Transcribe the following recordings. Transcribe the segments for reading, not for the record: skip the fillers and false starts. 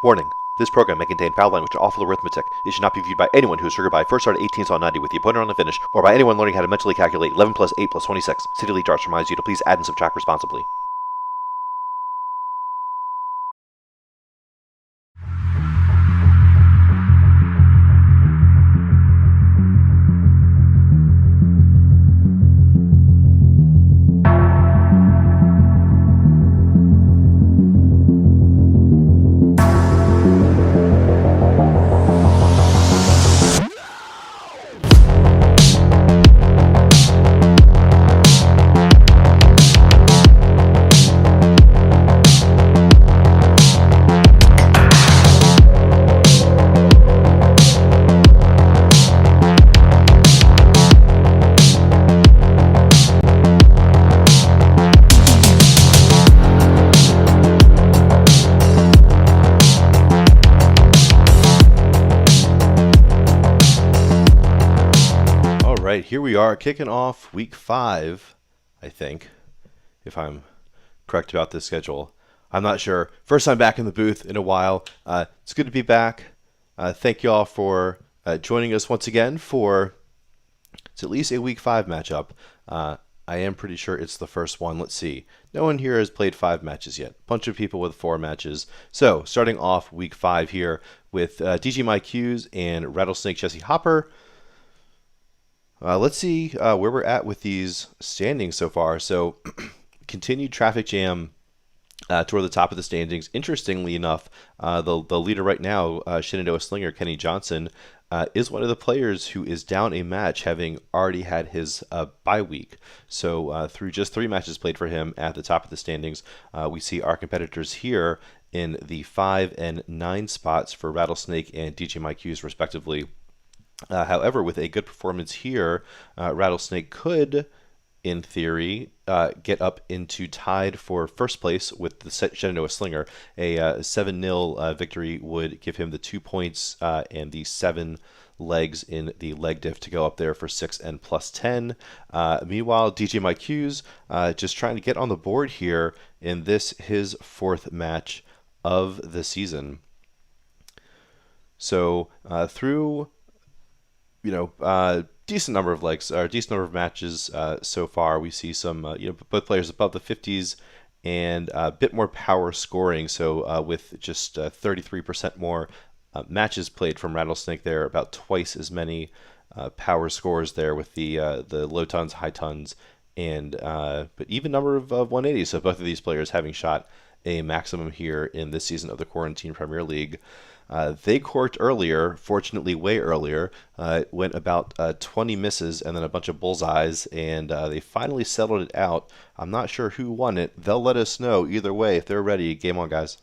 Warning. This program may contain foul language and awful arithmetic. It should not be viewed by anyone who is triggered by first start 18 saw 90 with the opponent on the finish, or by anyone learning how to mentally calculate 11 plus 8 plus 26. City Elite Darts reminds you to please add and subtract responsibly. Right, here we are kicking off week 5, I think, if I'm correct about this schedule. I'm not sure. First time back in the booth in a while. It's good to be back. Thank you all for joining us once again for it's at least a week 5 matchup. I am pretty sure it's the first one. Let's see. No one here has played 5 matches yet. Bunch of people with 4 matches. So starting off week 5 here with DG Mike Hughes and Rattlesnake Jesse Hopper. Let's see where we're at with these standings so far. So, continued traffic jam toward the top of the standings. Interestingly enough, the leader right now, Shenandoah Slinger Kenny Johnson, is one of the players who is down a match, having already had his bye week. So, through just 3 matches played for him at the top of the standings, we see our competitors here in the 5 and 9 spots for Rattlesnake and DJ Mike Hughes, respectively. However, with a good performance here, Rattlesnake could, in theory, get up into tied for first place with the Shenandoah Slinger. A 7-0 victory would give him the 2 points and the 7 legs in the leg diff to go up there for 6 and plus 10. Meanwhile, DJ Mike Hughes just trying to get on the board here in this, his 4th match of the season. So through decent number of legs, or decent number of matches so far. We see some, both players above the 50s and a bit more power scoring. So with just 33% more matches played from Rattlesnake there, about twice as many power scores there with the low tons, high tons, and but even number of 180s. So both of these players having shot a maximum here in this season of the Quarantine Premier League. They corked earlier, fortunately way earlier. It went about 20 misses and then a bunch of bullseyes, and they finally settled it out. I'm not sure who won it. They'll let us know either way if they're ready. Game on, guys.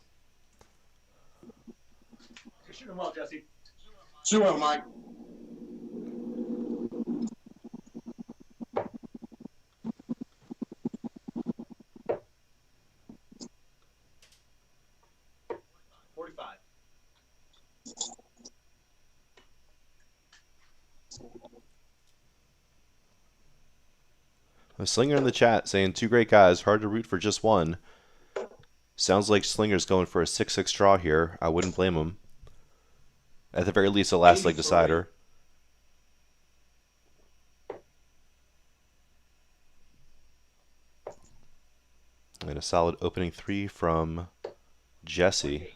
Shoot him well, Jesse. Shoot well, Mike. A Slinger in the chat saying 2 great guys, hard to root for just one. Sounds like Slinger's going for a 6-6 draw here. I wouldn't blame him. At the very least, a last leg decider. And a solid opening 3 from Jesse.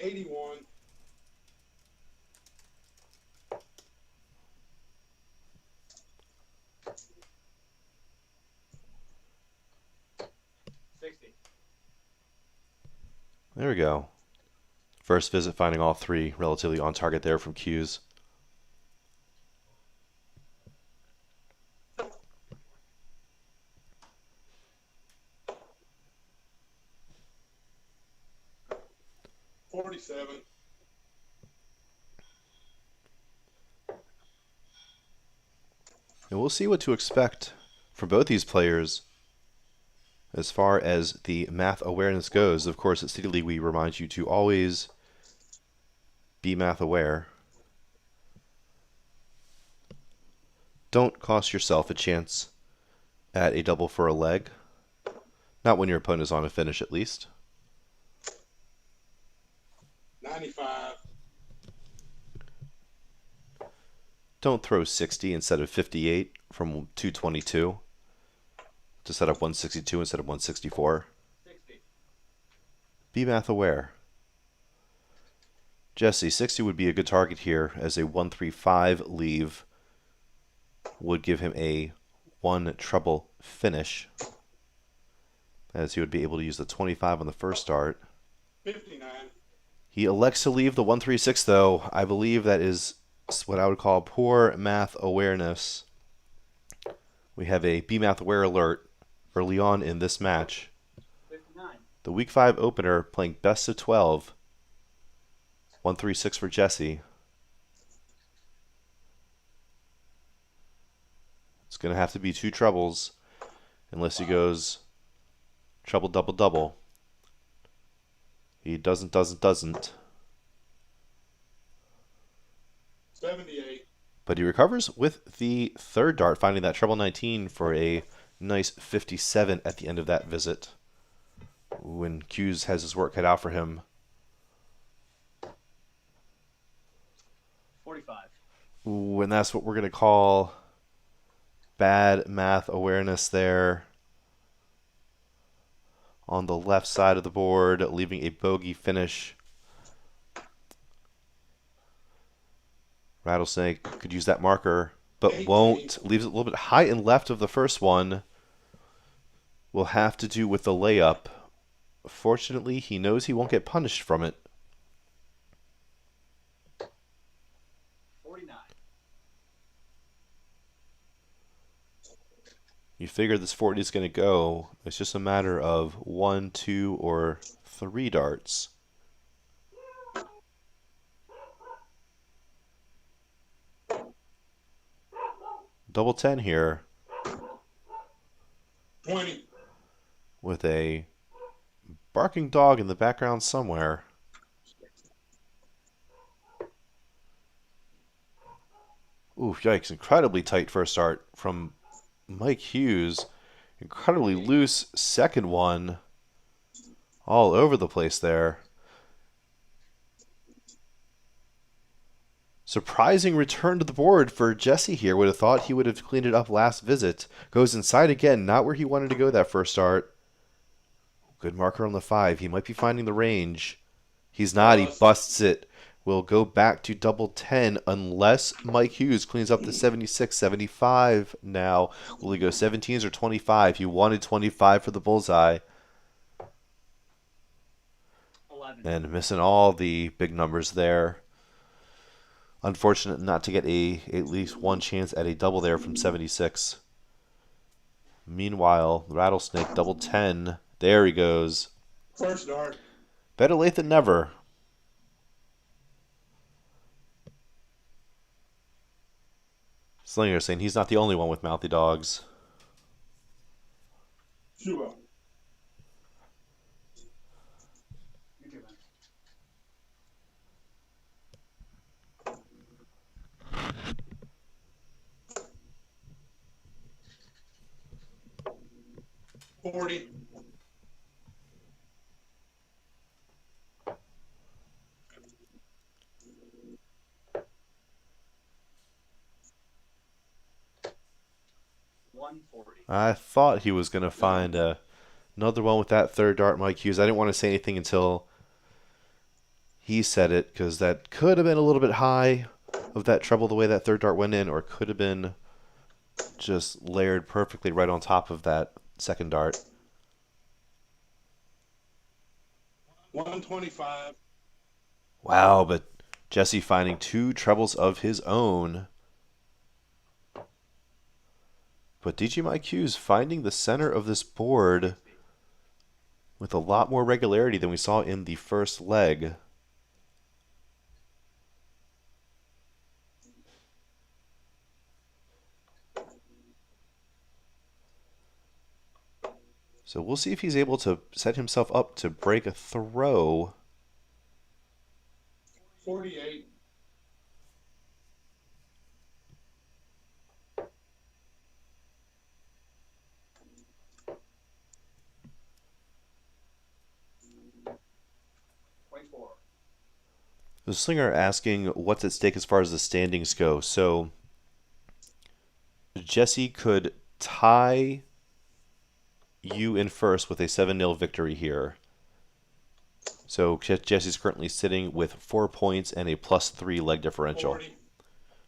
$81. There we go. First visit finding all 3 relatively on target there from Hughes. $47. And we'll see what to expect from both these players As far as the math awareness goes, of course, at City League we remind you to always be math aware. Don't cost yourself a chance at a double for a leg. Not when your opponent is on a finish, at least. 95. Don't throw 60 instead of 58 from 222 to set up 162 instead of 164. 60. Be math aware. Jesse, 60 would be a good target here, as a 135 leave would give him a 1 treble finish, as he would be able to use the 25 on the first start. 59. He elects to leave the 136, though. I believe that is what I would call poor math awareness. We have a Be Math Aware alert early on in this match. 59. The Week 5 opener playing best of 12. 136 for Jesse. It's going to have to be 2 trebles unless he goes treble, double, double. He doesn't. 78. But he recovers with the third dart, finding that treble 19 for a nice 57 at the end of that visit. When Hughes has his work cut out for him. 45. Ooh, and that's what we're going to call bad math awareness there. On the left side of the board, leaving a bogey finish. Rattlesnake could use that marker, but 18. won't. Leaves it a little bit high and left of the first one. Will have to do with the layup. Fortunately, he knows he won't get punished from it. 49. You figure this 40 is going to go. It's just a matter of 1, 2, or 3 darts. Double 10 here 20. with a barking dog in the background somewhere. Ooh, yikes. Incredibly tight first start from Mike Hughes. Incredibly loose second one. All over the place there. Surprising return to the board for Jesse here. Would have thought he would have cleaned it up last visit. Goes inside again, not where he wanted to go that first start. Good marker on the 5. He might be finding the range. He's not. He busts it. Will go back to double 10 unless Mike Hughes cleans up the 76, 75 now. Will he go 17s or 25? He wanted 25 for the bullseye. 11. And missing all the big numbers there. Unfortunate not to get at least one chance at a double there from 76. Meanwhile, Rattlesnake double 10. There he goes. First dart. Better late than never. Slinger saying he's not the only one with mouthy dogs. 2. 40. 140. I thought he was going to find another one with that third dart, Mike Hughes. I didn't want to say anything until he said it, because that could have been a little bit high of that treble the way that third dart went in, or could have been just layered perfectly right on top of that second dart. 125. Wow, but Jesse finding 2 trebles of his own. But DJ Mike Hughes finding the center of this board with a lot more regularity than we saw in the first leg. So we'll see if he's able to set himself up to break a throw. 48. The slinger asking what's at stake as far as the standings go. So Jesse could tie you in first with a 7-0 victory here. So Jesse's currently sitting with 4 points and a +3 leg differential. 40.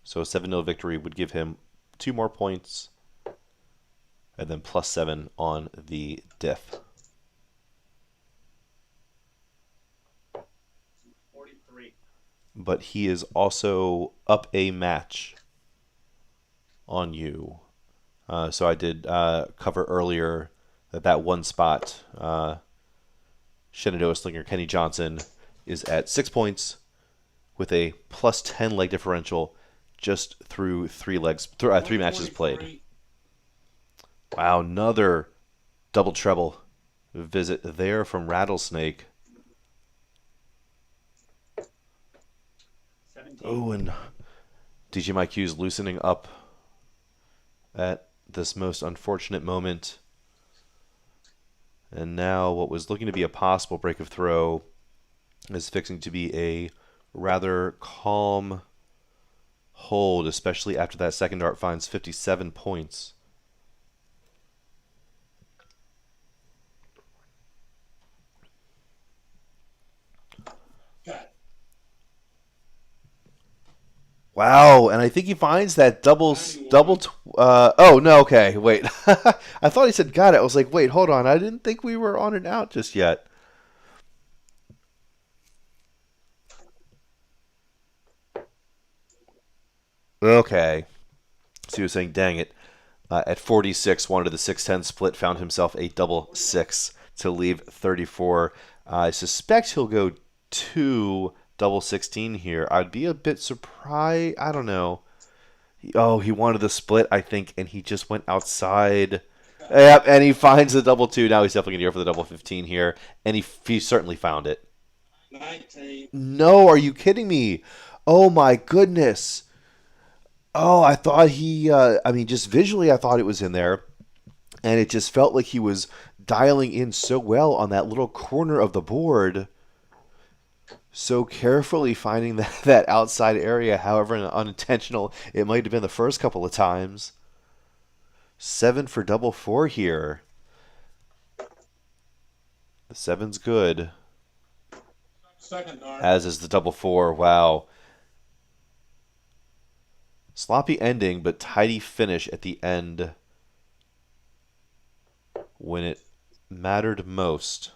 So a 7-0 victory would give him 2 more points and then +7 on the diff. 43. But he is also up a match on you. So I did cover earlier that one spot. Shenandoah Slinger Kenny Johnson is at 6 points with a +10 leg differential just through 3 matches played. Wow, another double treble visit there from Rattlesnake. 17. Oh, and DJ Mike Hughes loosening up at this most unfortunate moment. And now what was looking to be a possible break of throw is fixing to be a rather calm hold, especially after that second dart finds 57 points. Wow, and I think he finds that oh, no, okay, wait. I thought he said got it. I was like, wait, hold on. I didn't think we were on and out just yet. Okay. So he was saying, dang it. At 46, wanted the 6-10 split, found himself a double 6 to leave 34. I suspect he'll go 2 double 16 here. I'd be a bit surprised. I don't know. He wanted the split, I think, and he just went outside. Yep, and he finds the double 2. Now he's definitely going to go for the double 15 here, and he certainly found it. 19. No, are you kidding me? Oh my goodness. Oh, I thought just visually, I thought it was in there. And it just felt like he was dialing in so well on that little corner of the board. So carefully finding that outside area, however unintentional it might have been the first couple of times. 7 for double 4 here. The 7's good. Second dart. As is the double 4. Wow. Sloppy ending, but tidy finish at the end when it mattered most.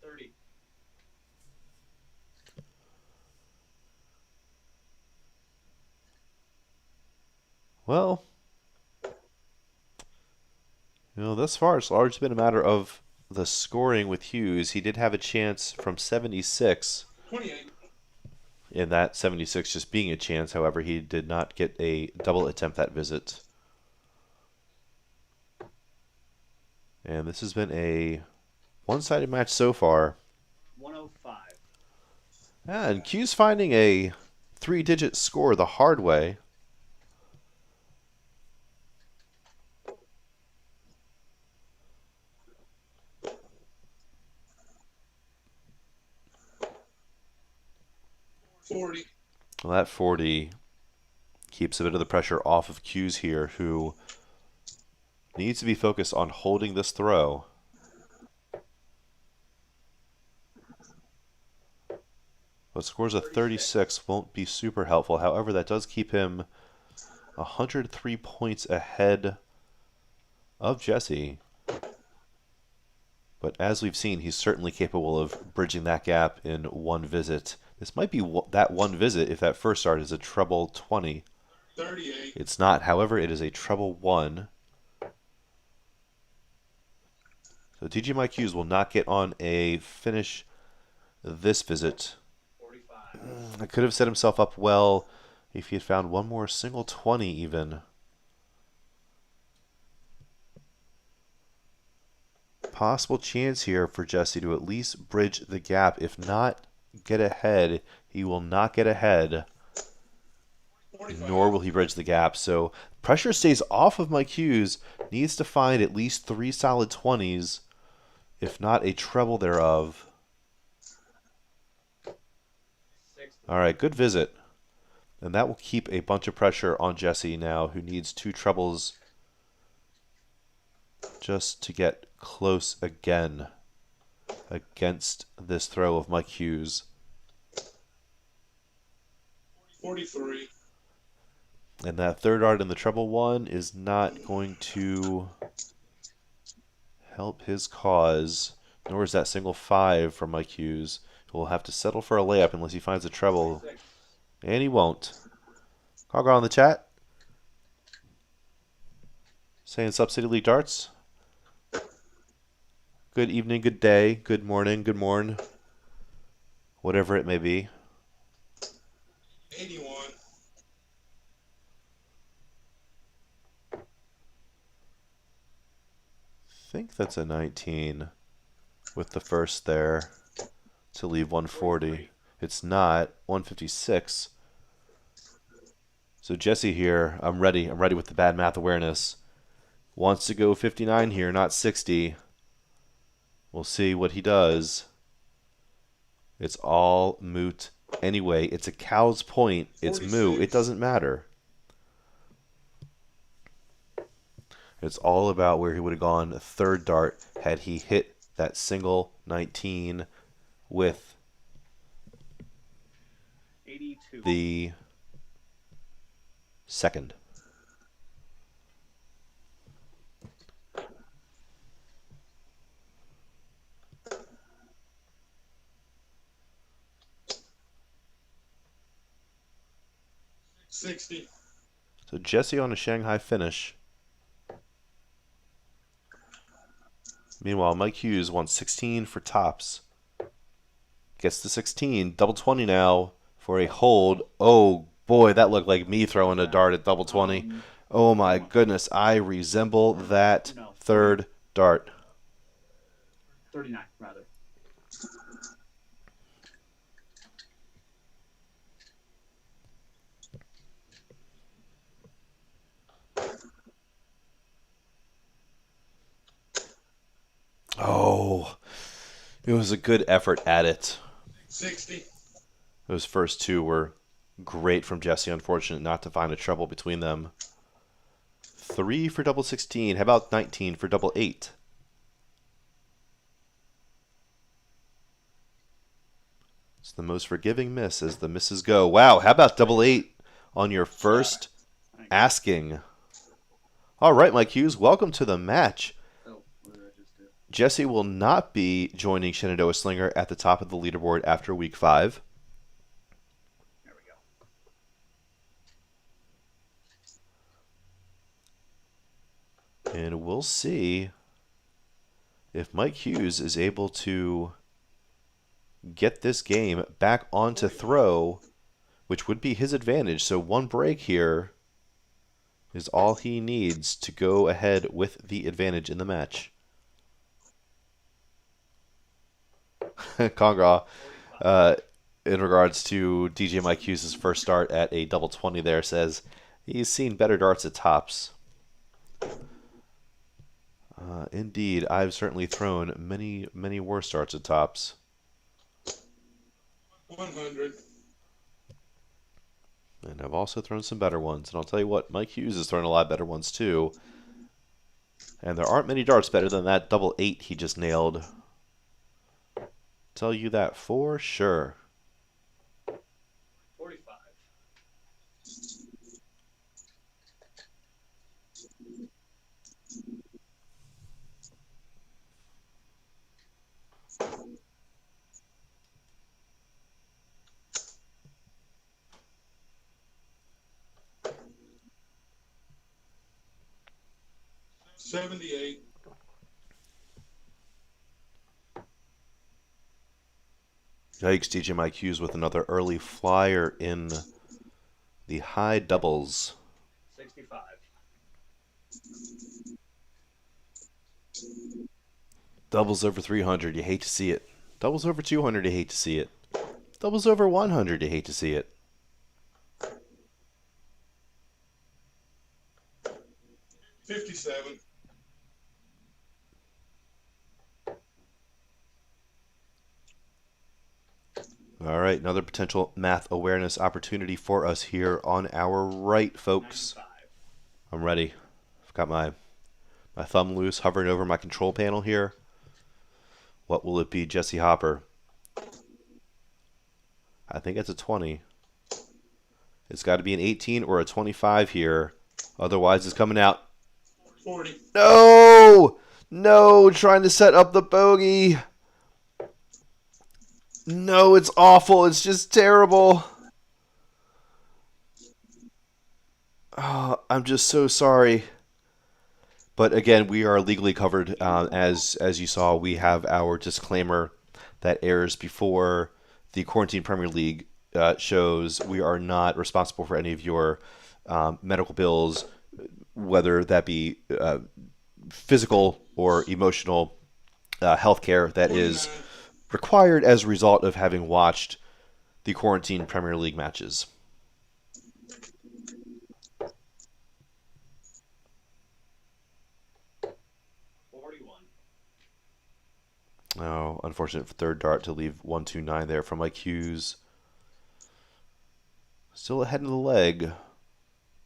30. Well, thus far it's largely been a matter of the scoring with Hughes. He did have a chance from 76. 28. In that 76 just being a chance, however, he did not get a double attempt that visit. And this has been a one-sided match so far. 105. And Q's finding a 3-digit score the hard way. Forty. Well, that 40 keeps a bit of the pressure off of Q's here, who needs to be focused on holding this throw. But scores of 36 won't be super helpful. However, that does keep him 103 points ahead of Jesse. But as we've seen, he's certainly capable of bridging that gap in one visit. This might be that one visit if that first start is a treble 20. 38. It's not. However, it is a treble 1. So DJ Mike Hughes will not get on a finish this visit. 45. I could have set himself up well if he had found one more single 20 even. possible chance here for Jesse to at least bridge the gap. If not get ahead, he will not get ahead, 45. nor will he bridge the gap. So pressure stays off of Mike Hughes. Needs to find at least 3 solid 20s, if not a treble thereof. 60. All right, good visit. And that will keep a bunch of pressure on Jesse now, who needs 2 trebles just to get close again against this throw of Mike Hughes. 43. And that third art in the treble one is not going to help his cause, nor is that single 5 from Mike Hughes. He'll have to settle for a layup unless he finds a treble, 6. and he won't. Cargo on the chat saying Subsidy League Darts. Good evening, good day, good morning, good morn, whatever it may be. 81. I think that's a 19 with the first there to leave 140. It's not. 156. So Jesse here, I'm ready. I'm ready with the bad math awareness. Wants to go 59 here, not 60. We'll see what he does. It's all moot anyway. It's a cow's point. It's moot. It 46. doesn't matter. It's all about where he would have gone third dart had he hit that single 19 with 82. the second. $60. So Jesse on a Shanghai finish. Meanwhile, Mike Hughes wants 16 for tops. Gets to 16. Double 20 now for a hold. Oh, boy, that looked like me throwing a dart at double 20. Oh, my goodness. I resemble that third dart. 39, rather. Oh, it was a good effort at it. 60. Those first two were great from Jesse. Unfortunate not to find a treble between them. 3 for double 16. How about 19 for double 8? It's the most forgiving miss as the misses go. Wow, how about double 8 on your first asking? All right, Mike Hughes, welcome to the match. Oh, what did I just do? Jesse will not be joining Shenandoah Slinger at the top of the leaderboard after week 5. There we go. And we'll see if Mike Hughes is able to get this game back onto throw, which would be his advantage. So one break here is all he needs to go ahead with the advantage in the match. Congra, in regards to DJ Mike Hughes' first start at a double 20 there, says he's seen better darts at tops. Indeed, I've certainly thrown many, many worse darts at tops. 100. And I've also thrown some better ones. And I'll tell you what, Mike Hughes has thrown a lot better ones too. And there aren't many darts better than that double 8 he just nailed. Tell you that for sure. 45. $78. Yikes, DJ Mike Hughes with another early flyer in the high doubles. 65. Doubles over 300, you hate to see it. Doubles over 200, you hate to see it. Doubles over 100, you hate to see it. 57. All right, another potential math awareness opportunity for us here on our right, folks. 95. I'm ready. I've got my thumb loose, hovering over my control panel here. What will it be, Jesse Hopper? I think it's a 20. It's got to be an 18 or a 25 here. Otherwise, it's coming out. 40. No! No, trying to set up the bogey. No, it's awful. It's just terrible. Oh, I'm just so sorry. But again, we are legally covered. As you saw, we have our disclaimer that airs before the Quarantine Premier League shows. We are not responsible for any of your medical bills, whether that be physical or emotional health care that is 29. required as a result of having watched the Quarantine Premier League matches. Oh, unfortunate for third dart to leave 129 there from Mike Hughes. Still ahead of the leg,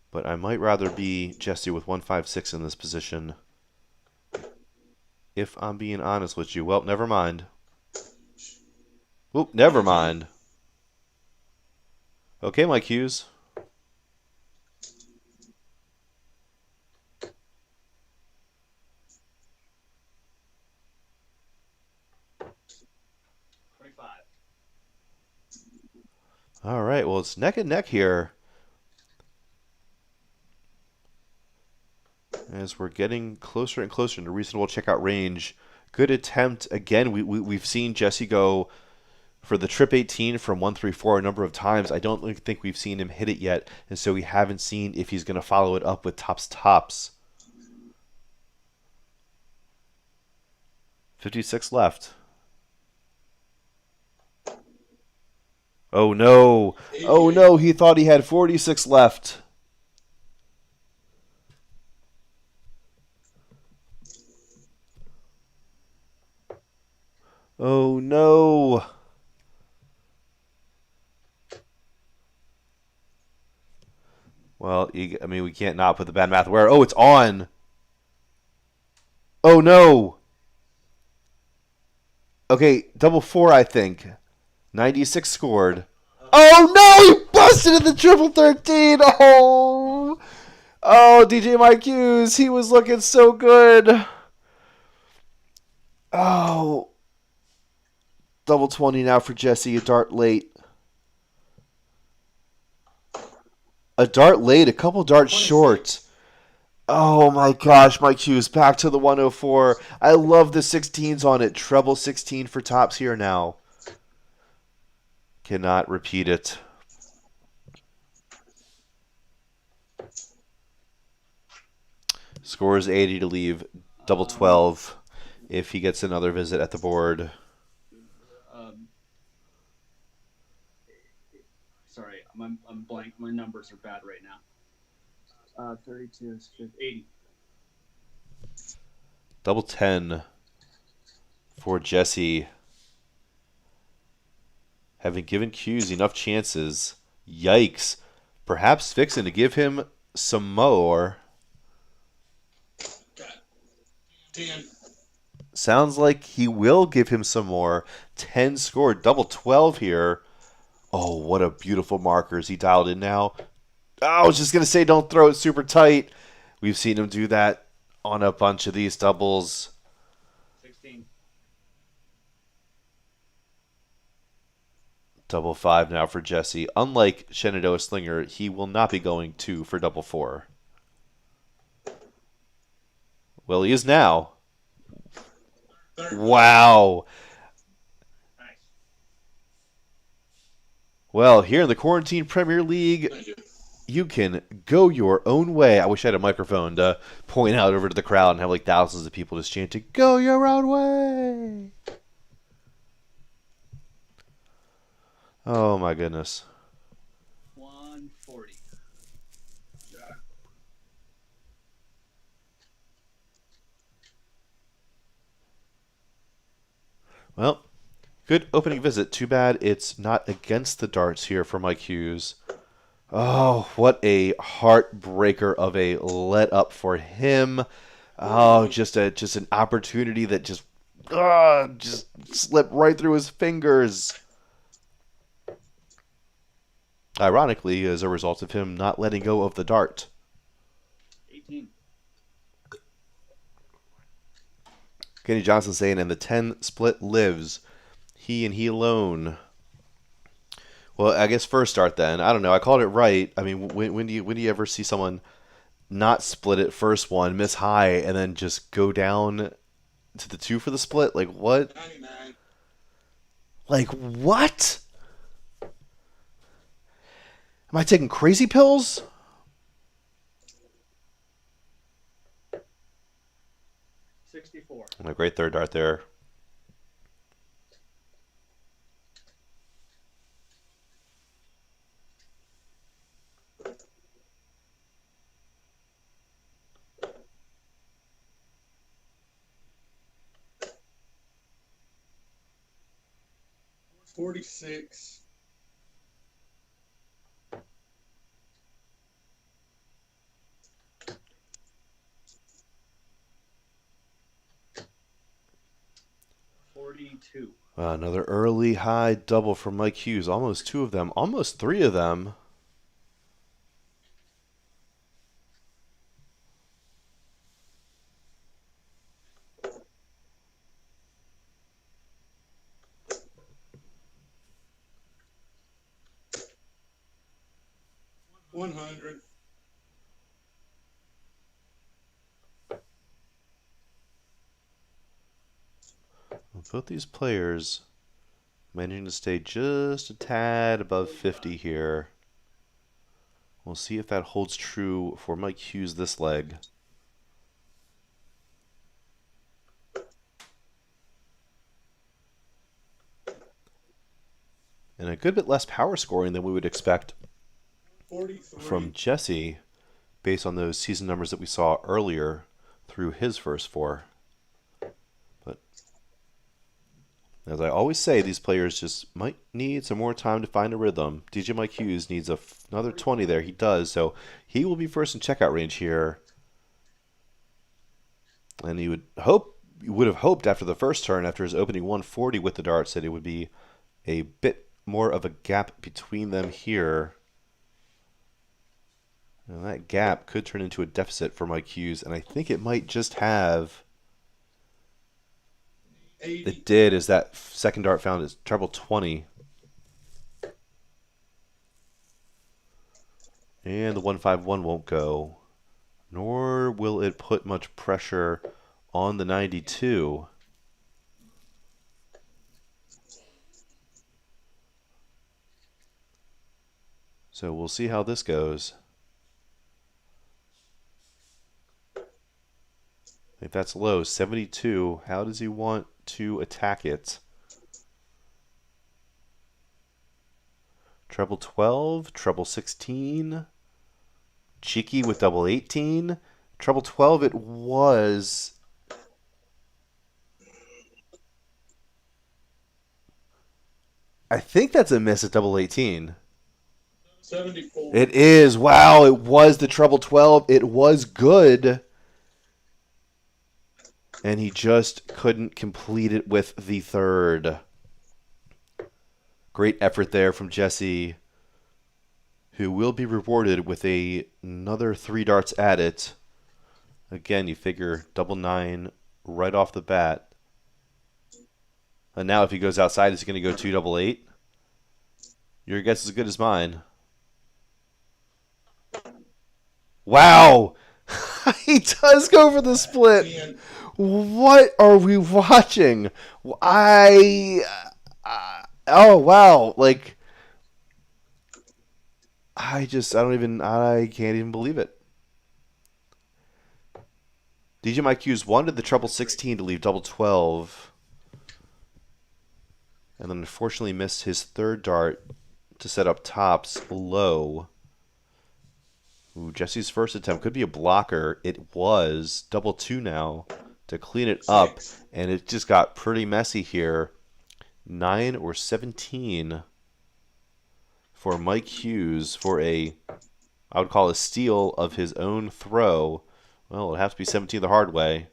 but I might rather be Jesse with 156 in this position. If I'm being honest with you. Well, never mind. Oop, never mind. Okay, Mike Hughes. All right, well, it's neck and neck here. As we're getting closer and closer to reasonable checkout range. Good attempt. Again, we've seen Jesse go for the trip 18 from 134 a number of times. I don't think we've seen him hit it yet, and so we haven't seen if he's going to follow it up with tops. 56 left. Oh no. Oh no, he thought he had 46 left. Oh no. Well, I mean, we can't not put the bad math where. Oh, it's on. Oh no. Okay, double four, I think. 96 scored. Oh no, he busted in the triple 13. Oh. Oh, DJ Mike Hughes, he was looking so good. Oh. Double 20 now for Jesse, a dart late. A dart late, a couple darts 26. short. Oh my gosh, Mike Hughes back to the 104. I love the 16s on it. Treble 16 for tops here now. Cannot repeat it. Scores 80 to leave double 12 if he gets another visit at the board. Sorry, I'm blank. My numbers are bad right now. 32 is 80. Double 10 for Jesse. Having given Hughes enough chances. Yikes. Perhaps fixing to give him some more. Got 10. Sounds like he will give him some more. 10 scored. Double 12 here. Oh, what a beautiful marker. Is he dialed in now? Oh, I was just going to say don't throw it super tight. We've seen him do that on a bunch of these doubles. 16. Double 5 now for Jesse. Unlike Shenandoah Slinger, he will not be going 2 for double 4. Well, he is now. 30. Wow. Nice. Well, here in the Quarantine Premier League, Thank you. you can go your own way. I wish I had a microphone to point out over to the crowd and have like thousands of people just chanting, "Go your own way." Oh my goodness. 140. Well, good opening visit. Too bad it's not against the darts here for Mike Hughes. Oh, what a heartbreaker of a let up for him. Oh, just an opportunity that just slipped right through his fingers. Ironically, as a result of him not letting go of the dart. 18. Kenny Johnson saying, and the 10 split lives. He and he alone. Well, I guess first start then. I don't know. I called it right. I mean, when do you ever see someone not split it first one, miss high, and then just go down to the 2 for the split? Like what? 99. Like what? Am I taking crazy pills? 64. A great third dart there. $46. $42. Another early high double from Mike Hughes. Almost 2 of them. Almost 3 of them. $100. Both these players managing to stay just a tad above 50 here. We'll see if that holds true for Mike Hughes this leg. And a good bit less power scoring than we would expect 43. from Jesse based on those season numbers that we saw earlier through his first 4. But as I always say, these players just might need some more time to find a rhythm. DJ Mike Hughes needs another 20 there. He does, so he will be first in checkout range here. And you would have hoped after the first turn, after his opening 140 with the darts, that it would be a bit more of a gap between them here. And that gap could turn into a deficit for Mike Hughes, and I think it might just have. 80. It did, as that second dart found his treble 20. And the 151 won't go. Nor will it put much pressure on the 92. So we'll see how this goes. If that's low, 72, how does he want to attack it? Treble 12, treble 16, cheeky with double 18. Treble 12 it was. I think that's a miss at double 18. 74. It is. Wow, it was the treble 12. It was good. And he just couldn't complete it with the third. Great effort there from Jesse, who will be rewarded with another 3 darts at it. Again, you figure double 9 right off the bat. And now if he goes outside, is he going to go 2 double 8? Your guess is as good as mine. Wow! He does go for the split. 10. What are we watching? Oh wow! Like I can't even believe it. DJ Mike Hughes wanted the treble 16 to leave double 12, and then unfortunately missed his third dart to set up tops low. Ooh, Jesse's first attempt could be a blocker. It was double 2 now to clean it up, Six. and it just got pretty messy here. 9 or 17 for Mike Hughes for I would call a steal of his own throw. Well, it'll have to be 17 the hard way.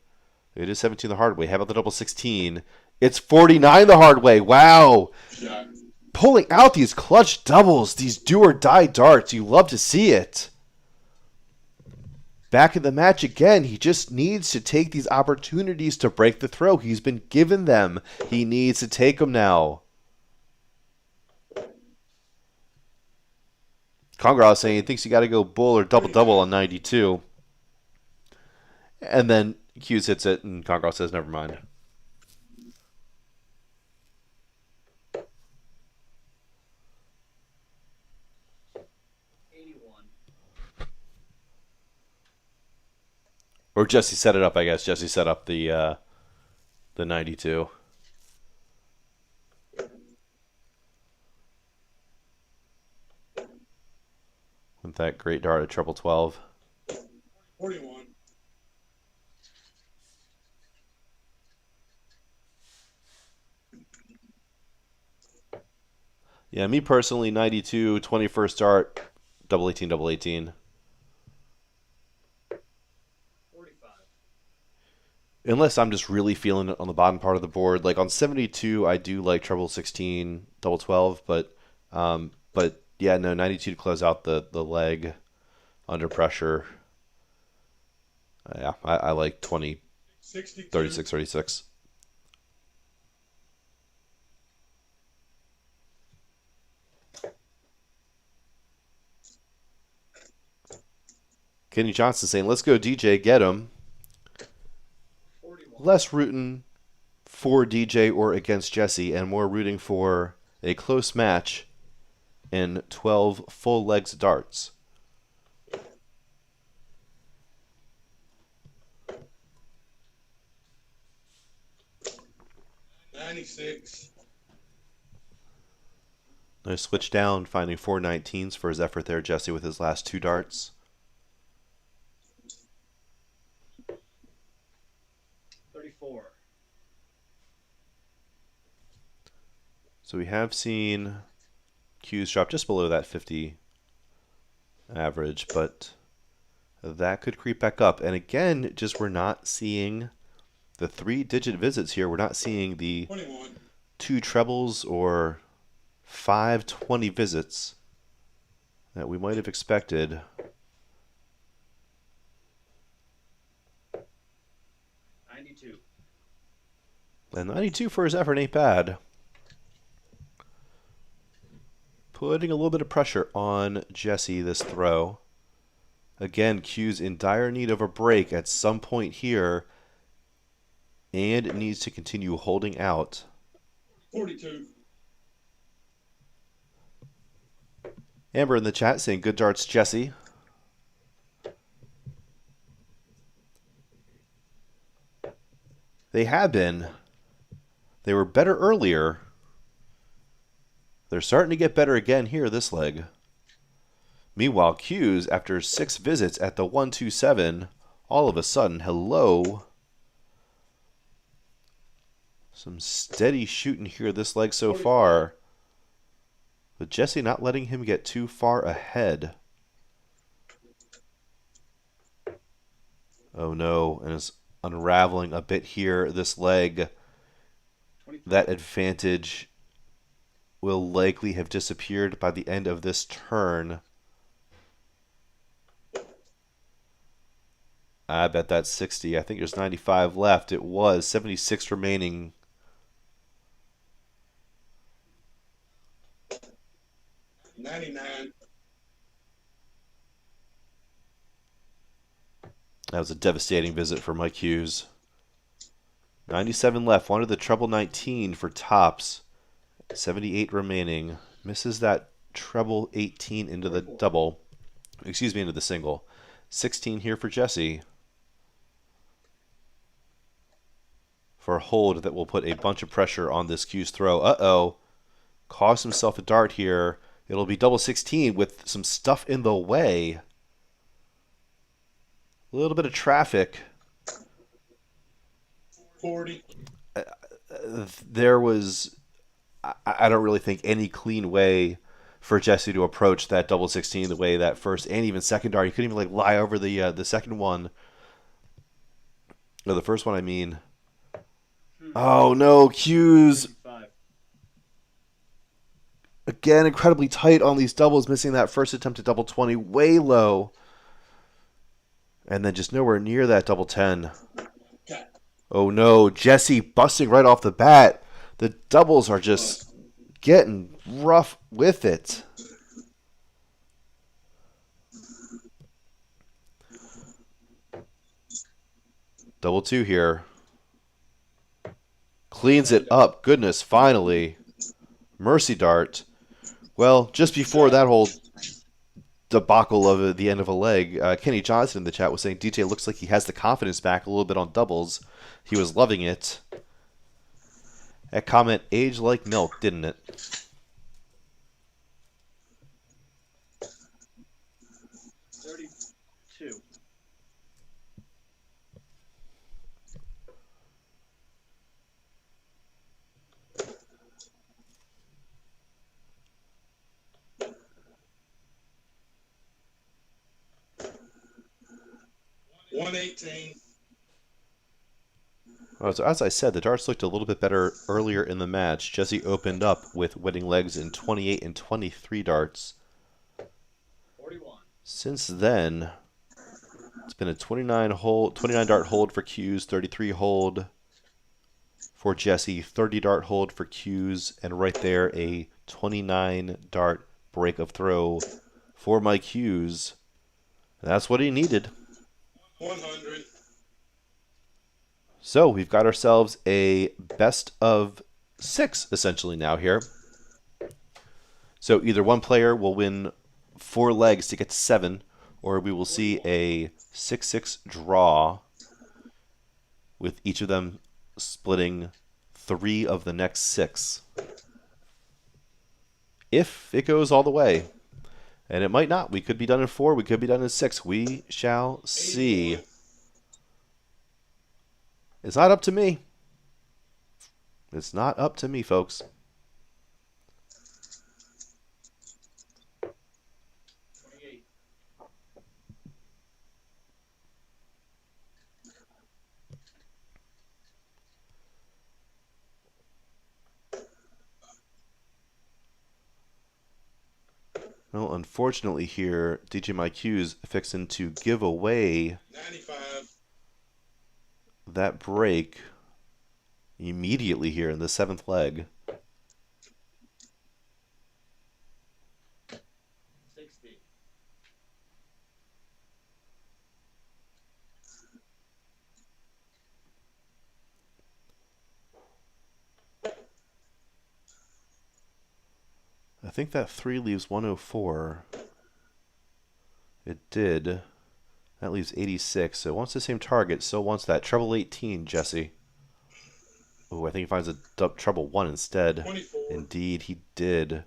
It is 17 the hard way. How about the double 16? It's 49 the hard way. Wow. Shot. Pulling out these clutch doubles, these do or die darts. You love to see it. Back in the match again. He just needs to take these opportunities to break the throw. He's been given them. He needs to take them now. Congress saying he thinks you got to go bull or double-double on 92. And then Hughes hits it, and Congress says, never mind. Or Jesse set it up, I guess. Jesse set up the 92. With that great dart at treble 12. 41. Yeah, me personally, 92, 21st dart, double 18, double 18. 45. Unless I'm just really feeling it on the bottom part of the board. Like on 72, I do like treble 16, double 12, but yeah, no, 92 to close out the leg under pressure. Yeah, I like 20, 62. 36, 36. Kenny Johnson saying, let's go DJ, get him. 41. Less rooting for DJ or against Jesse and more rooting for a close match in 12 full legs of darts. $96. Nice switch down, finding 419s for his effort there, Jesse, with his last two darts. 34. So we have seen Hughes drop just below that 50 average, but that could creep back up. And again, just we're not seeing the 3-digit visits here. We're not seeing the 21. 2 trebles or 520 visits that we might have expected. 92. And 92 for his effort ain't bad. Putting a little bit of pressure on Jesse this throw. Again, Hughes in dire need of a break at some point here and needs to continue holding out. 42. Amber in the chat saying good darts, Jesse. They have been. They were better earlier. They're starting to get better again here this leg. Meanwhile, Hughes, after 6 visits at the 127, all of a sudden, hello. Some steady shooting here this leg so far. But Jesse not letting him get too far ahead. Oh no, and it's unraveling a bit here this leg. 25. That advantage will likely have disappeared by the end of this turn. I bet that's 60. I think there's 95 left. It was 76 remaining. $99. That was a devastating visit for Mike Hughes. 97 left. Wanted the treble 19 for tops. 78 remaining. Misses that treble 18 into the double. Excuse me, into the single. 16 here for Jesse. For a hold that will put a bunch of pressure on this Hughes throw. Uh-oh. Cost himself a dart here. It'll be double 16 with some stuff in the way. A little bit of traffic. 40. There was, I don't really think, any clean way for Jesse to approach that double 16 the way that first and even second dart. He couldn't even like lie over the second one. No, the first one, I mean. Oh no, Hughes. 35. Again, incredibly tight on these doubles, missing that first attempt at double 20 way low. And then just nowhere near that double 10. Oh no, Jesse busting right off the bat. The doubles are just getting rough with it. Double 2 here. Cleans it up. Goodness, finally. Mercy dart. Well, just before that whole debacle of the end of a leg, Kenny Johnson in the chat was saying DJ looks like he has the confidence back a little bit on doubles. He was loving it. That comment aged like milk, didn't it? Two. $118. As I said, the darts looked a little bit better earlier in the match. Jesse opened up with winning legs in 28 and 23 darts. 41. Since then, it's been a 29 dart hold for Hughes, 33 hold for Jesse, 30 dart hold for Hughes, and right there a 29 dart break of throw for Mike Hughes. That's what he needed. 100. So we've got ourselves a best of 6 essentially now here. So either one player will win 4 legs to get to 7, or we will see a 6-6 draw with each of them splitting 3 of the next 6. If it goes all the way. And it might not. We could be done in 4. We could be done in 6. We shall see. It's not up to me. It's not up to me, folks. Well, unfortunately here, DJ Mike Hughes fixing to give away 95. that break immediately here in the 7th leg. 60. I think that 3 leaves 104. It did. That leaves 86. So it wants the same target. So wants that treble 18, Jesse. Oh, I think he finds a treble 1 instead. 24. Indeed, he did.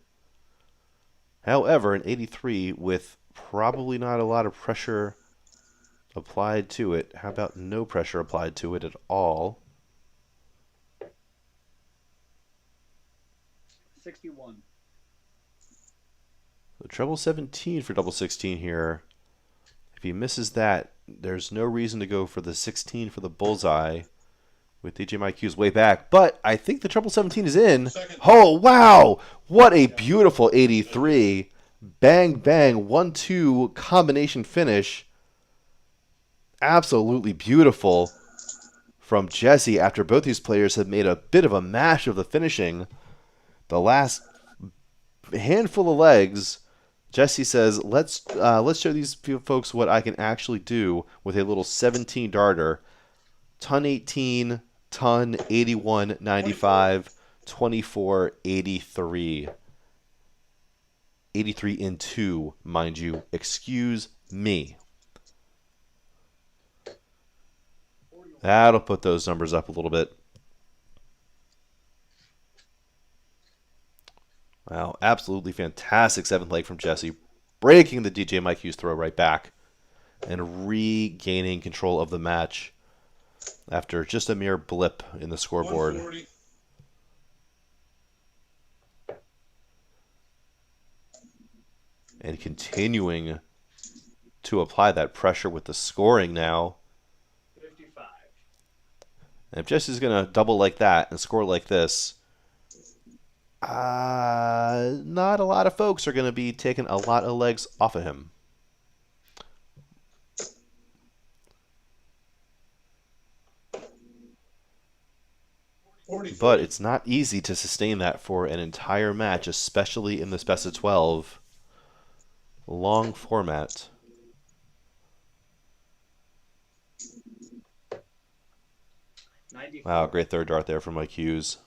However, an 83 with probably not a lot of pressure applied to it. How about no pressure applied to it at all? 61. The treble 17 for double 16 here. If he misses that, there's no reason to go for the 16 for the bullseye with DJ Mike Hughes way back. But I think the treble 17 is in. Oh, wow! What a beautiful 83. Bang, bang, 1-2 combination finish. Absolutely beautiful from Jesse after both these players have made a bit of a mash of the finishing. The last handful of legs, Jesse says, let's show these folks what I can actually do with a little 17 darter. Ton 18, ton 81, 95, 24, 83. 83 and 2, mind you. Excuse me. That'll put those numbers up a little bit. Wow, absolutely fantastic seventh leg from Jesse. Breaking the DJ Mike Hughes throw right back and regaining control of the match after just a mere blip in the scoreboard. 140. And continuing to apply that pressure with the scoring now. 55. And if Jesse's going to double like that and score like this, not a lot of folks are going to be taking a lot of legs off of him. But it's not easy to sustain that for an entire match, especially in this best of 12 long format. Wow, great third dart there from Mike Hughes.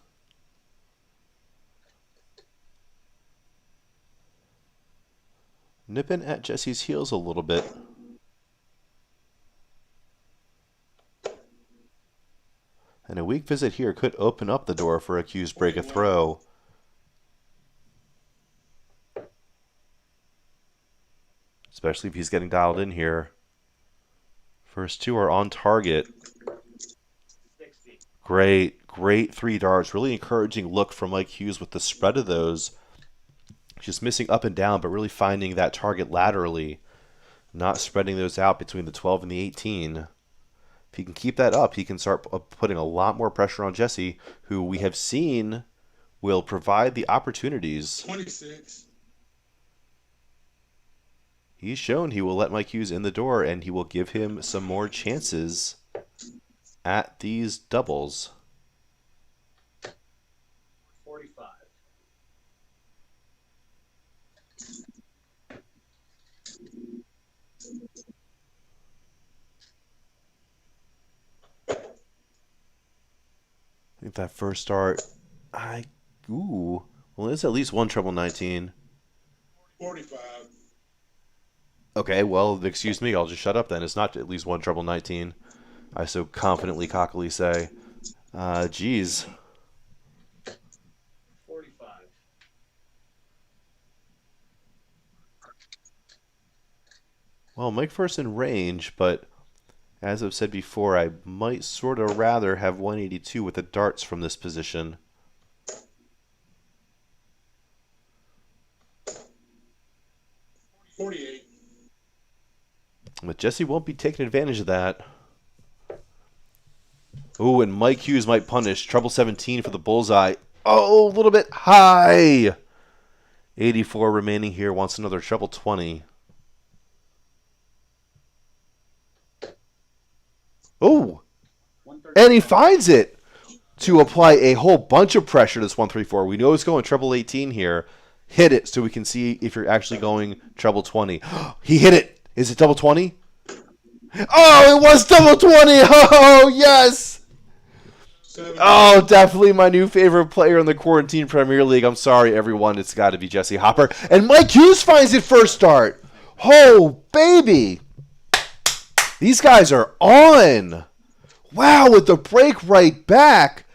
Nipping at Jesse's heels a little bit. And a weak visit here could open up the door for a Hughes break a throw. Especially if he's getting dialed in here. First two are on target. 60. Great three darts. Really encouraging look from Mike Hughes with the spread of those. Just missing up and down, but really finding that target laterally. Not spreading those out between the 12 and the 18. If he can keep that up, he can start putting a lot more pressure on Jesse, who we have seen will provide the opportunities. 26. He's shown he will let Mike Hughes in the door, and he will give him some more chances at these doubles. 45. I think that first start, well, it's at least one treble 19. 45. Okay, well, excuse me, I'll just shut up then. It's not at least one treble 19. I so confidently, cockily say. Geez. 45. Well, Mike first in range, but as I've said before, I might sort of rather have 182 with the darts from this position. $48. But Jesse won't be taking advantage of that. Ooh, and Mike Hughes might punish. Treble 17 for the bullseye. Oh, a little bit high. 84 remaining here. Wants another treble 20. Oh, and he finds it to apply a whole bunch of pressure to this 134. We know it's going treble 18 here. Hit it so we can see if you're actually going treble 20. He hit it. Is it double 20? Oh, it was double 20. Oh, yes. 70. Oh, definitely my new favorite player in the Quarantine Premier League. I'm sorry, everyone. It's got to be Jesse Hopper. And Mike Hughes finds it first start. Oh, baby. These guys are on. Wow, with the break right back.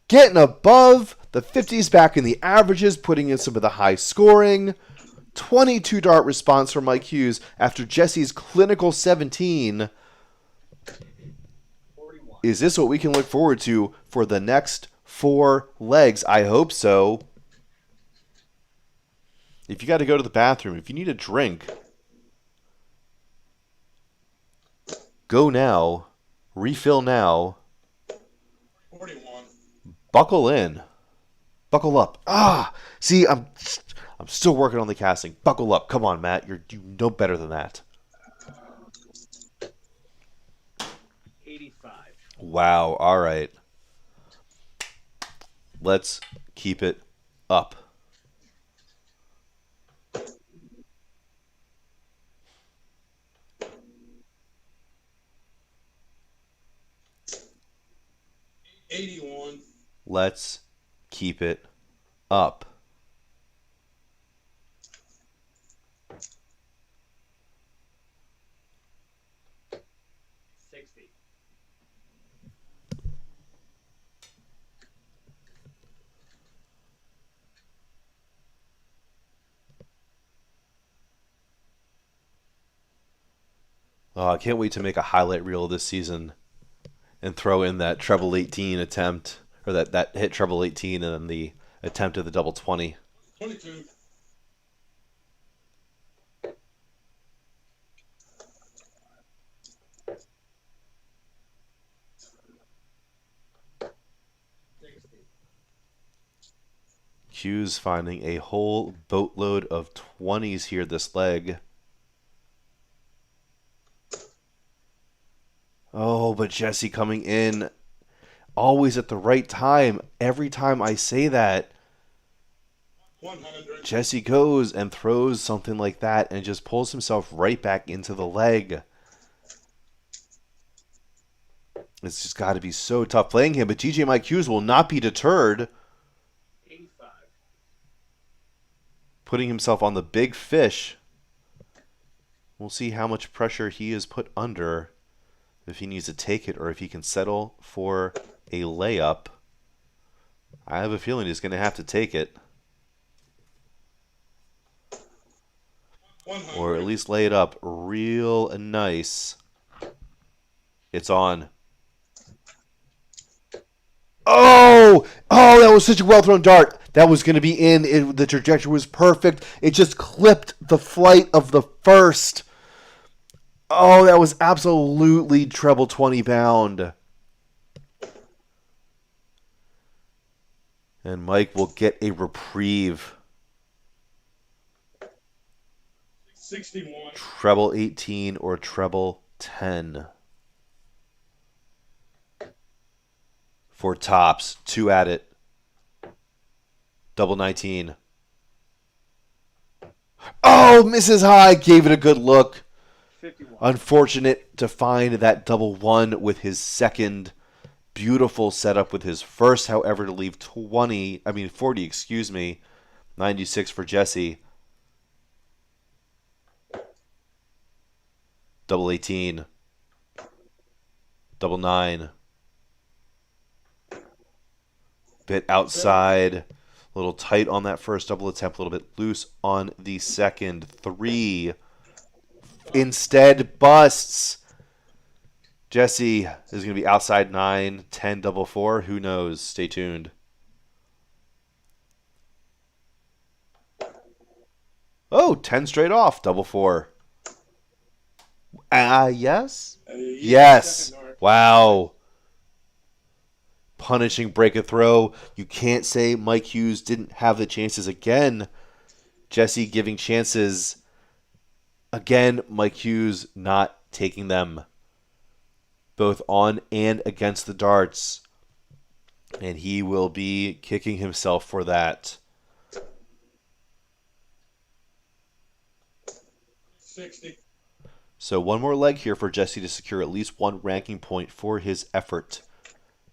Getting above the 50s, back in the averages, putting in some of the high scoring. 22 dart response from Mike Hughes after Jesse's clinical 17. 41. Is this what we can look forward to for the next 4 legs? I hope so. If you got to go to the bathroom, if you need a drink, go now. Refill now. 41. Buckle in. Buckle up. See, I'm still working on the casting. Buckle up. Come on, Matt. You know better than that. 85. Wow. All right. Let's keep it up. $81. Let's keep it up. Oh, I can't wait to make a highlight reel this season and throw in that treble 18 attempt, or that hit treble 18 and then the attempt at the double 20. 22. Hughes finding a whole boatload of 20s here this leg. Oh, but Jesse coming in always at the right time. Every time I say that, 100. Jesse goes and throws something like that and just pulls himself right back into the leg. It's just got to be so tough playing him, but TJ Mike Hughes will not be deterred, 85. putting himself on the big fish. We'll see how much pressure he is put under, if he needs to take it or if he can settle for a layup. I have a feeling he's going to have to take it, 100. or at least lay it up real nice. It's on. Oh, that was such a well-thrown dart. That was going to be in. The trajectory was perfect. It just clipped the flight of the first. Oh, that was absolutely treble 20 bound. And Mike will get a reprieve. 61. Treble 18 or treble 10. For tops. 2 at it. Double 19. Oh, misses high. Gave it a good look. 51. Unfortunate to find that double 1 with his second. Beautiful setup with his first, however, to leave 40, excuse me. 96 for Jesse. Double 18. Double 9. Bit outside. A little tight on that first double attempt. A little bit loose on the second. 3. Instead busts. Jesse is going to be outside 9. 10 double 4. Who knows? Stay tuned. Oh, 10 straight off. Double 4. Yes? Yes. Second dart. Wow. Punishing break a throw. You can't say Mike Hughes didn't have the chances again. Jesse giving chances. Again, Mike Hughes not taking them. Both on and against the darts. And he will be kicking himself for that. 60. So one more leg here for Jesse to secure at least one ranking point for his effort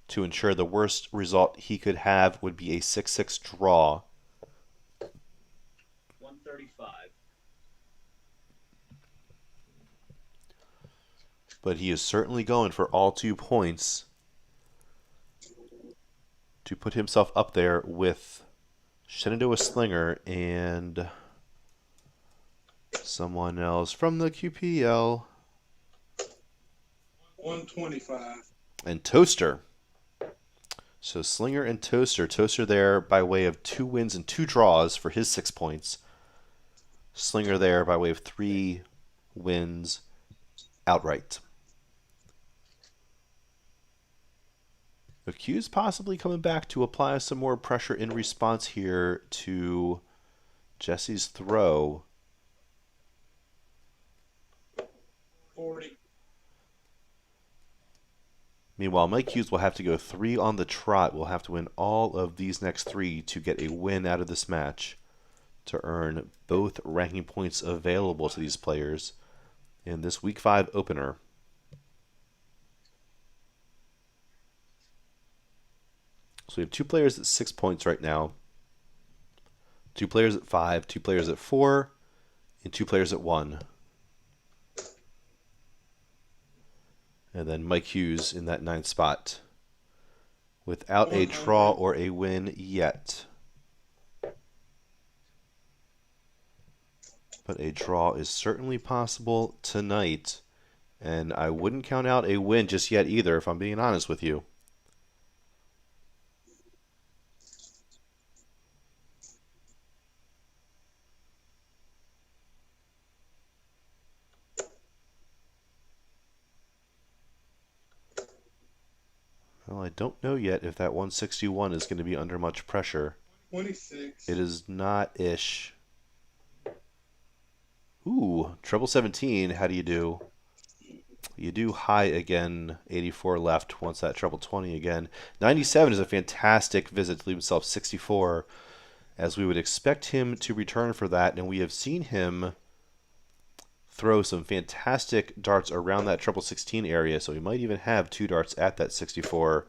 to ensure the worst result he could have would be a 6-6 draw. 135. But he is certainly going for all 2 points to put himself up there with Shenandoah Slinger and someone else from the QPL. 125. And Toaster. So Slinger and Toaster. Toaster there by way of 2 wins and 2 draws for his 6 points. Slinger there by way of 3 wins outright. Hughes possibly coming back to apply some more pressure in response here to Jesse's throw. 40. Meanwhile, Mike Hughes will have to go 3 on the trot. Will have to win all of these next 3 to get a win out of this match to earn both ranking points available to these players in this Week 5 opener. So we have 2 players at 6 points right now, 2 players at 5, 2 players at 4, and 2 players at 1. And then Mike Hughes in that 9th spot without a draw or a win yet. But a draw is certainly possible tonight And I wouldn't count out a win just yet either, if I'm being honest with you. Well, I don't know yet if that 161 is going to be under much pressure. 26. It is not-ish. Ooh, treble 17. How do you do? You do high again, 84 left once that treble 20 again. 97 is a fantastic visit to leave himself 64, as we would expect him to return for that, and we have seen him throw some fantastic darts around that treble 16 area, so he might even have 2 darts at that 64.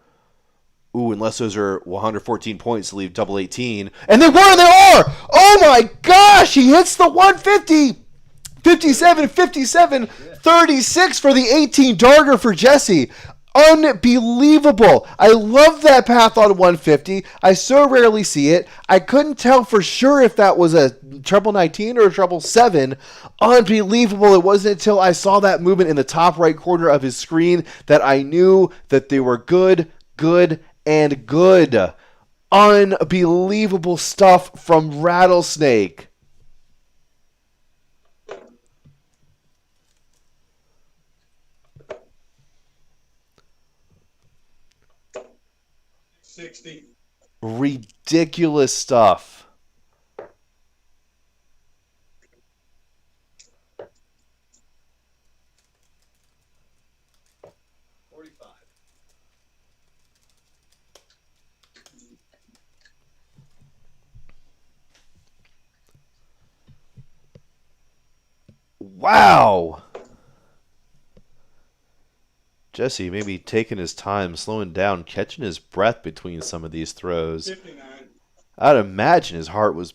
Ooh, unless those are 114 points to leave double 18. And they were, and they are! Oh my gosh, he hits the 150! 57, 57, 36 for the 18 darter for Jesse. Unbelievable. I love that path on 150. I so rarely see it. I couldn't tell for sure if that was a treble 19 or a treble 7. Unbelievable. It wasn't until I saw that movement in the top right corner of his screen that I knew that they were good, and good. Unbelievable stuff from Rattlesnake. $60. Ridiculous stuff. Wow. Jesse maybe taking his time, slowing down, catching his breath between some of these throws. 59. I'd imagine his heart was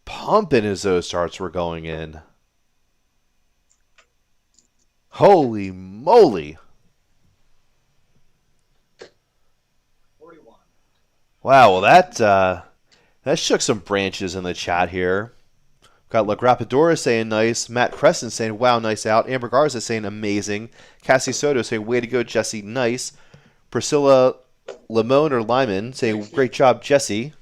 pumping as those darts were going in. Holy moly. 41. Wow, well that shook some branches in the chat here. Got La Grappadora saying nice. Matt Crescent saying, wow, nice out. Amber Garza saying amazing. Cassie Soto saying, way to go, Jesse, nice. Priscilla Limon or Lyman saying, great job, Jesse.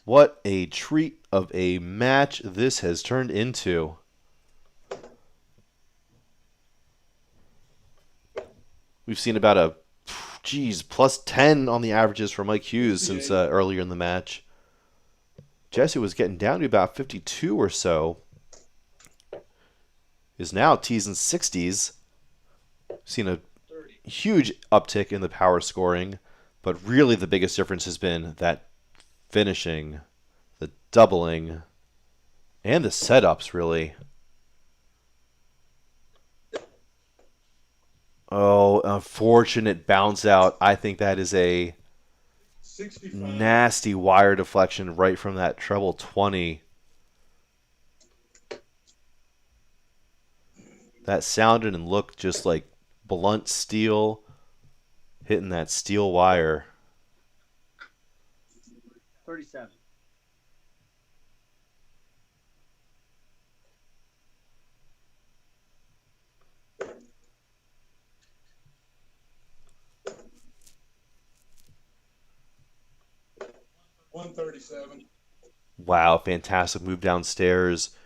What a treat of a match this has turned into. We've seen about a, plus 10 on the averages for Mike Hughes since earlier in the match. Jesse was getting down to about 52 or so. Is now teasing 60s. Seen a huge uptick in the power scoring, but really the biggest difference has been that finishing, the doubling, and the setups, really. Oh, unfortunate bounce out. I think that is a 65. nasty wire deflection right from that treble 20. That sounded and looked just like blunt steel hitting that steel wire. 37. $137. Wow, fantastic move downstairs.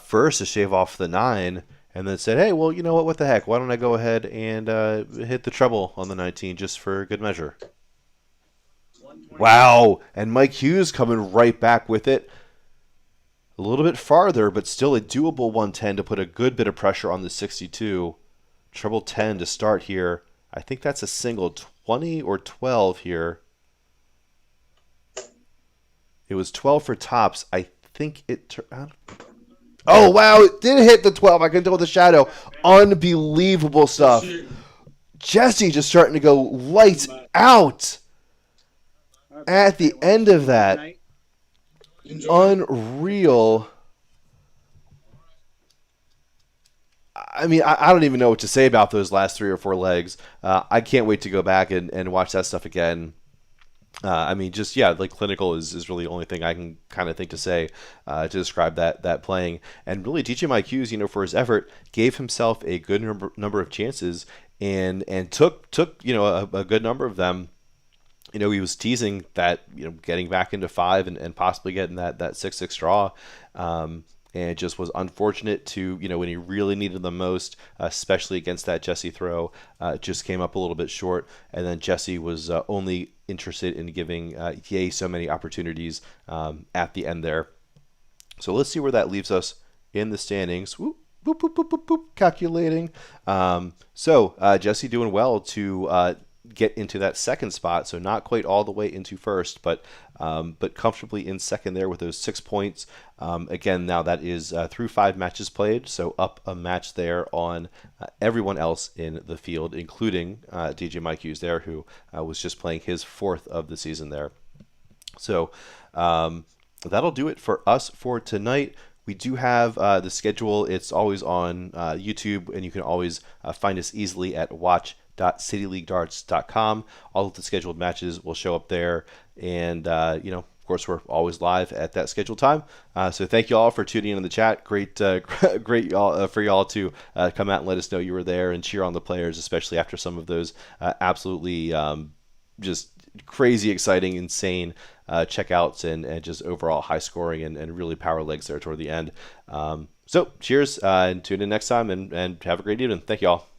First to shave off the 9, and then said, hey, well, you know what the heck? Why don't I go ahead and hit the treble on the 19 just for good measure. Wow, and Mike Hughes coming right back with it. A little bit farther, but still a doable 110 to put a good bit of pressure on the 62. Treble 10 to start here. I think that's a single 20 or 12 here. It was 12 for tops. I think it oh, wow, it did hit the 12. I couldn't tell with the shadow. Unbelievable stuff. Jesse just starting to go lights out at the end of that. Unreal. I mean, I don't even know what to say about those last 3 or 4 legs. I can't wait to go back and watch that stuff again. I mean, just yeah, like clinical is really the only thing I can kind of think to say to describe that playing. And really, DJ Mike Hughes, for his effort, gave himself a good number of chances and took a good number of them. He was teasing that, getting back into five and possibly getting that 6-6 draw. And it just was unfortunate to, when he really needed them most, especially against that Jesse throw, just came up a little bit short. And then Jesse was only interested in giving Ye so many opportunities at the end there. So let's see where that leaves us in the standings. Whoop, boop, boop, boop, boop, boop, calculating. So Jesse doing well to get into that second spot, so not quite all the way into first, but comfortably in second there with those 6 points. Again, now that is through 5 matches played, so up a match there on everyone else in the field, including DJ Mike Hughes there, who was just playing his 4th of the season there. So that'll do it for us for tonight. We do have the schedule. It's always on YouTube, and you can always find us easily at watch.cityleaguedarts.com. All of the scheduled matches will show up there, and of course, we're always live at that scheduled time. So thank you all for tuning in the chat. Great, great for y'all to come out and let us know you were there and cheer on the players, especially after some of those absolutely just crazy, exciting, insane checkouts and just overall high scoring and really power legs there toward the end. So cheers and tune in next time and have a great evening. Thank you all.